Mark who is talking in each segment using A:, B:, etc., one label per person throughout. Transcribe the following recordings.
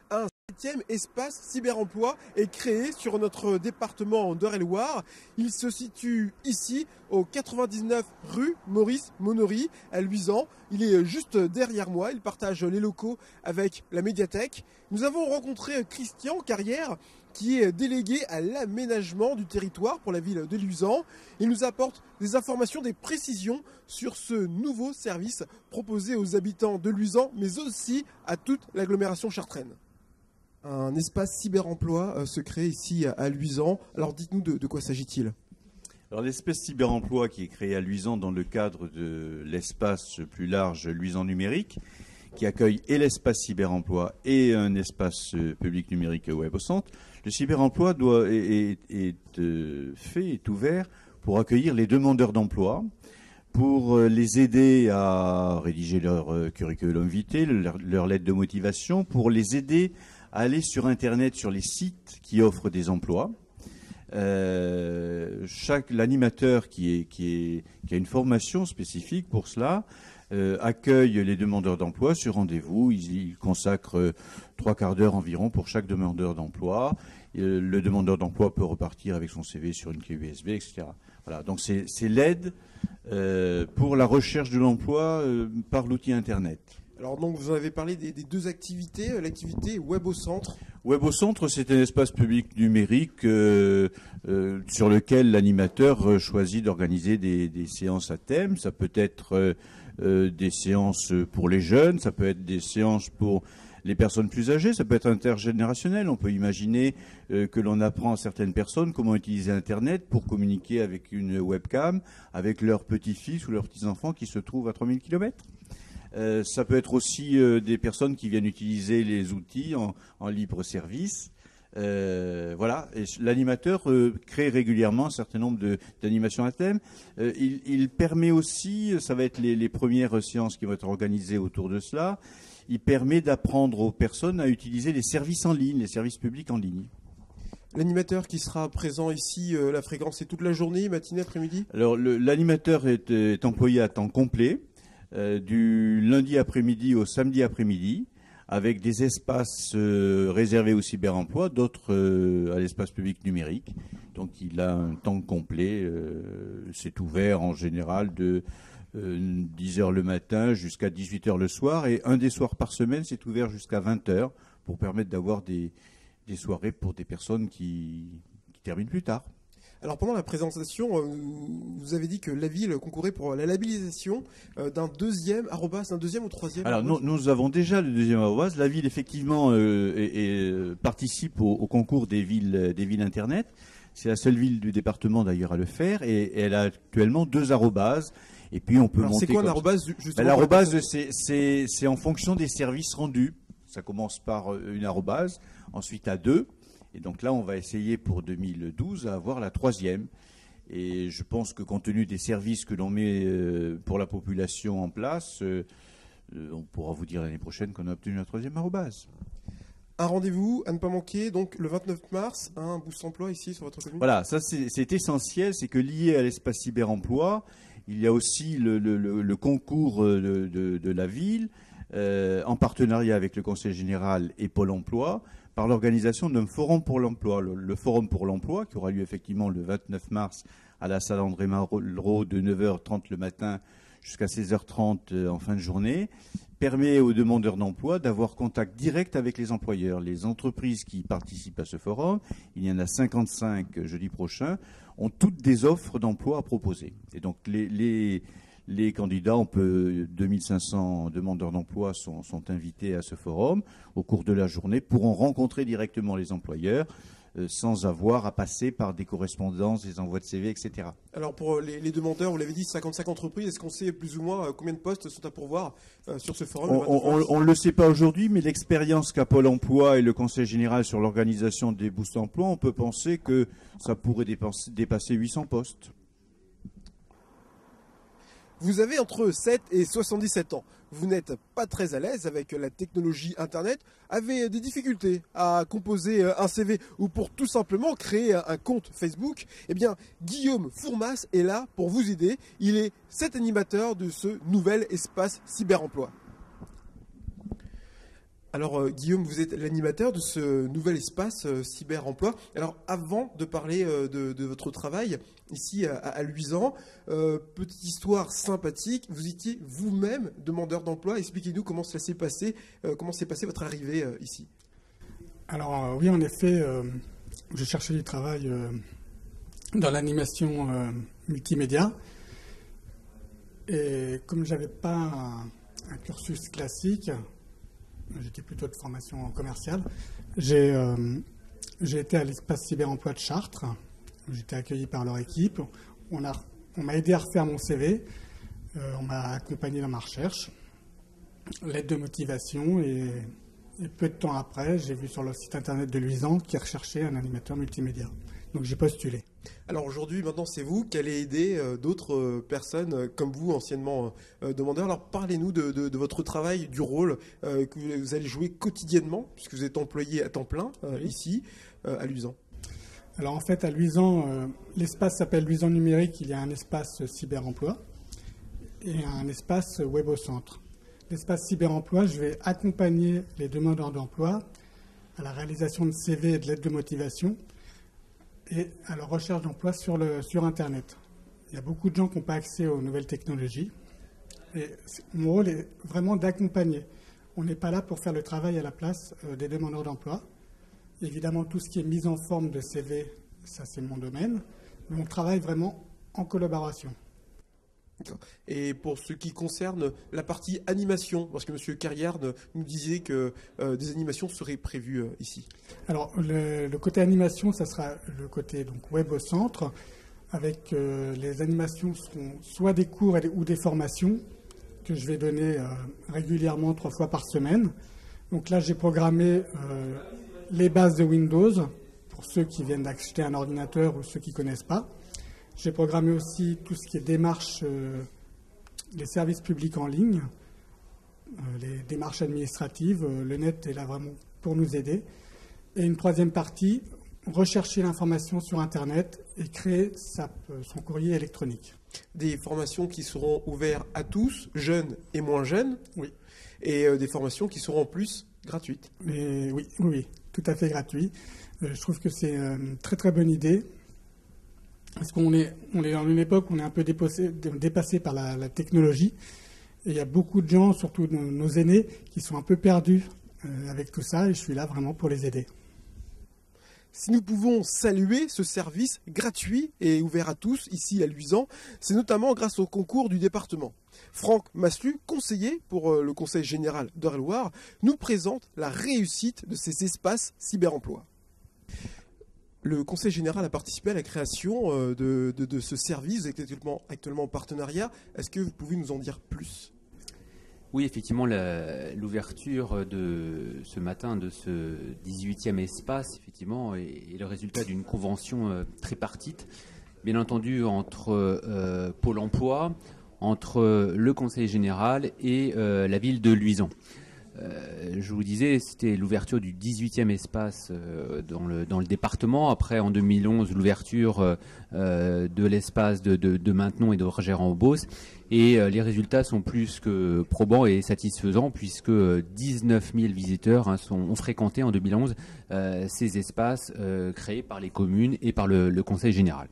A: Un septième espace cyberemploi est créé sur notre département d'Eure-et-Loir. Il se situe ici, au 99 rue Maurice Monory, à Luisan. Il est juste derrière moi. Il partage les locaux avec la médiathèque. Nous avons rencontré Christian Carrière, qui est délégué à l'aménagement du territoire pour la ville de Luisan. Il nous apporte des informations, des précisions sur ce nouveau service proposé aux habitants de Luisan, mais aussi à toute l'agglomération chartraine. Un espace cyberemploi se crée ici à Luisan. Alors dites-nous de quoi s'agit-il ?
B: Alors l'espace cyberemploi qui est créé à Luisan dans le cadre de l'espace plus large Luisan numérique, qui accueille et l'espace cyberemploi et un espace public numérique web au centre. Le cyberemploi est ouvert pour accueillir les demandeurs d'emploi, pour les aider à rédiger leur curriculum vitae, leur lettre de motivation, pour les aider à aller sur Internet, sur les sites qui offrent des emplois. L'animateur qui a une formation spécifique pour cela accueille les demandeurs d'emploi sur rendez-vous. Il consacre 3/4 d'heure environ pour chaque demandeur d'emploi. Le demandeur d'emploi peut repartir avec son CV sur une clé USB, etc. Voilà, donc c'est l'aide pour la recherche de l'emploi par l'outil Internet.
A: Alors donc vous en avez parlé des deux activités, l'activité Web au Centre.
B: Web au Centre, c'est un espace public numérique sur lequel l'animateur choisit d'organiser des séances à thème. Ça peut être des séances pour les jeunes, ça peut être des séances pour les personnes plus âgées, ça peut être intergénérationnel. On peut imaginer que l'on apprend à certaines personnes comment utiliser Internet pour communiquer avec une webcam, avec leurs petits-fils ou leurs petits-enfants qui se trouvent à 3000 km. Ça peut être aussi des personnes qui viennent utiliser les outils en libre service. Voilà. Et l'animateur crée régulièrement un certain nombre d'animations à thème. Il permet aussi, ça va être les premières séances qui vont être organisées autour de cela, il permet d'apprendre aux personnes à utiliser les services en ligne, les services publics en ligne.
A: L'animateur qui sera présent ici, la fréquence, c'est toute la journée, matinée, après-midi ?
B: Alors l'animateur est employé à temps complet, du lundi après-midi au samedi après-midi, avec des espaces réservés au cyberemploi, d'autres à l'espace public numérique. Donc il a un temps complet, c'est ouvert en général de 10h le matin jusqu'à 18h le soir, et un des soirs par semaine, c'est ouvert jusqu'à 20h pour permettre d'avoir des soirées pour des personnes qui terminent plus tard.
A: Alors pendant la présentation, vous avez dit que la ville concourait pour la labellisation d'un deuxième arrobas, d'un deuxième ou troisième.
B: Alors nous avons déjà le deuxième arrobas. La ville effectivement participe au concours des villes Internet. C'est la seule ville du département d'ailleurs à le faire, et elle a actuellement 2 arrobas. Et puis on peut monter.
A: C'est quoi un arrobas justement ?
B: L'arrobas, c'est en fonction des services rendus. Ça commence par une arrobase, ensuite à 2. Et donc là, on va essayer pour 2012 à avoir la 3e. Et je pense que compte tenu des services que l'on met pour la population en place, on pourra vous dire l'année prochaine qu'on a obtenu la 3e arrobase.
A: Un rendez-vous à ne pas manquer, donc le 29 mars, un boost emploi ici sur votre commune.
B: Voilà, ça c'est essentiel, c'est que lié à l'espace cyberemploi, il y a aussi le concours de la ville, en partenariat avec le Conseil général et Pôle emploi, par l'organisation d'un forum pour l'emploi. Le forum pour l'emploi, qui aura lieu effectivement le 29 mars à la salle André Malraux de 9h30 le matin jusqu'à 16h30 en fin de journée, permet aux demandeurs d'emploi d'avoir contact direct avec les employeurs. Les entreprises qui participent à ce forum, il y en a 55 jeudi prochain, ont toutes des offres d'emploi à proposer. Et donc les candidats, 2500 demandeurs d'emploi sont invités à ce forum. Au cours de la journée, pourront rencontrer directement les employeurs sans avoir à passer par des correspondances, des envois de CV, etc.
A: Alors pour les demandeurs, vous l'avez dit, 55 entreprises, est-ce qu'on sait plus ou moins combien de postes sont à pourvoir sur ce forum ?
B: On ne le sait pas aujourd'hui, mais l'expérience qu'a Pôle emploi et le Conseil général sur l'organisation des boostes emploi, on peut penser que ça pourrait dépasser 800 postes.
A: Vous avez entre 7 et 77 ans. Vous n'êtes pas très à l'aise avec la technologie Internet, avez des difficultés à composer un CV ou pour tout simplement créer un compte Facebook. Eh bien, Guillaume Fourmas est là pour vous aider. Il est cet animateur de ce nouvel espace cyberemploi. Alors Guillaume, vous êtes l'animateur de ce nouvel espace cyber-emploi. Alors avant de parler de votre travail ici à Luisan, petite histoire sympathique, vous étiez vous-même demandeur d'emploi. Expliquez-nous comment ça s'est passé, comment s'est passée votre arrivée ici.
C: Alors oui, en effet, je cherchais du travail dans l'animation multimédia. Et comme je n'avais pas un cursus classique, j'étais plutôt de formation commerciale, j'ai été à l'espace cyber-emploi de Chartres. J'étais accueilli par leur équipe. On m'a aidé à refaire mon CV. On m'a accompagné dans ma recherche. Lettre de motivation et peu de temps après, j'ai vu sur le site internet de Luisan qui recherchait un animateur multimédia. Donc j'ai postulé.
A: Alors aujourd'hui, maintenant, c'est vous qui allez aider d'autres personnes comme vous, anciennement demandeurs. Alors parlez-nous de votre travail, du rôle que vous allez jouer quotidiennement, puisque vous êtes employé à temps plein ici, à Luisan.
C: Alors en fait, à Luisan, l'espace s'appelle Luisan Numérique. Il y a un espace cyber-emploi et un espace web au centre. L'espace cyber-emploi, je vais accompagner les demandeurs d'emploi à la réalisation de CV et de lettres de motivation et à leur recherche d'emploi sur Internet. Il y a beaucoup de gens qui n'ont pas accès aux nouvelles technologies. Et mon rôle est vraiment d'accompagner. On n'est pas là pour faire le travail à la place des demandeurs d'emploi. Évidemment, tout ce qui est mise en forme de CV, ça c'est mon domaine. Mais on travaille vraiment en collaboration.
A: Et pour ce qui concerne la partie animation, parce que M. Carriard nous disait que des animations seraient prévues ici.
C: Alors, le côté animation, ça sera le côté donc, web au centre, avec les animations seront soit des cours ou des formations que je vais donner régulièrement 3 fois par semaine. Donc là, j'ai programmé les bases de Windows, pour ceux qui viennent d'acheter un ordinateur ou ceux qui ne connaissent pas. J'ai programmé aussi tout ce qui est démarches, les services publics en ligne, les démarches administratives. Le net est là vraiment pour nous aider. Et une 3e partie, rechercher l'information sur Internet et créer son courrier électronique.
A: Des formations qui seront ouvertes à tous, jeunes et moins jeunes.
C: Oui.
A: Et des formations qui seront en plus gratuites.
C: Et oui, tout à fait gratuit. Je trouve que c'est une très très bonne idée. Parce qu'on est dans une époque où on est un peu dépassé par la technologie. Et il y a beaucoup de gens, surtout nos aînés, qui sont un peu perdus avec tout ça. Et je suis là vraiment pour les aider.
A: Si nous pouvons saluer ce service gratuit et ouvert à tous ici à Luisan, c'est notamment grâce au concours du département. Franck Maslu, conseiller pour le Conseil général d'Eure-et-Loir, nous présente la réussite de ces espaces cyber-emploi. Le Conseil général a participé à la création de ce service. Vous êtes actuellement en partenariat. Est-ce que vous pouvez nous en dire plus ?
D: Oui, effectivement, l'ouverture de ce matin de ce 18e espace, effectivement, est le résultat d'une convention tripartite, bien entendu entre Pôle emploi, entre le Conseil général et la ville de Luisan. Je vous disais, c'était l'ouverture du 18e espace dans le département. Après, en 2011, l'ouverture de l'espace de Maintenon et de Regère-en-Beauce. Et les résultats sont plus que probants et satisfaisants puisque 19 000 visiteurs ont fréquenté en 2011 ces espaces créés par les communes et par le Conseil général.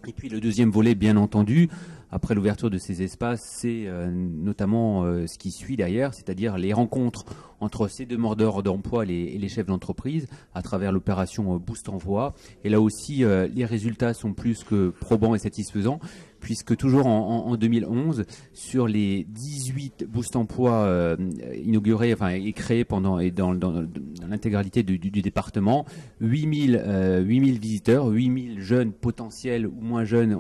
D: Et puis le deuxième volet, bien entendu, après l'ouverture de ces espaces, c'est notamment ce qui suit derrière, c'est-à-dire les rencontres entre ces demandeurs d'emploi et les chefs d'entreprise à travers l'opération Boost Envoi. Et là aussi, les résultats sont plus que probants et satisfaisants, puisque toujours en 2011, sur les 18 Boost Emploi inaugurés, et créés dans l'intégralité du département, 8000 visiteurs, 8000 jeunes potentiels ou moins jeunes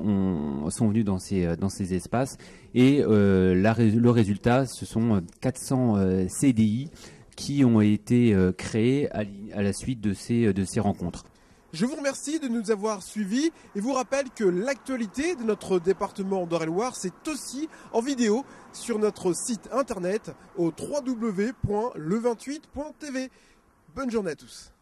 D: sont venus dans ces espaces. Et le résultat, ce sont 400 CDI qui ont été créés à la suite de ces rencontres.
A: Je vous remercie de nous avoir suivis et vous rappelle que l'actualité de notre département d'Eure-et-Loir, c'est aussi en vidéo sur notre site internet au www.le28.tv. Bonne journée à tous.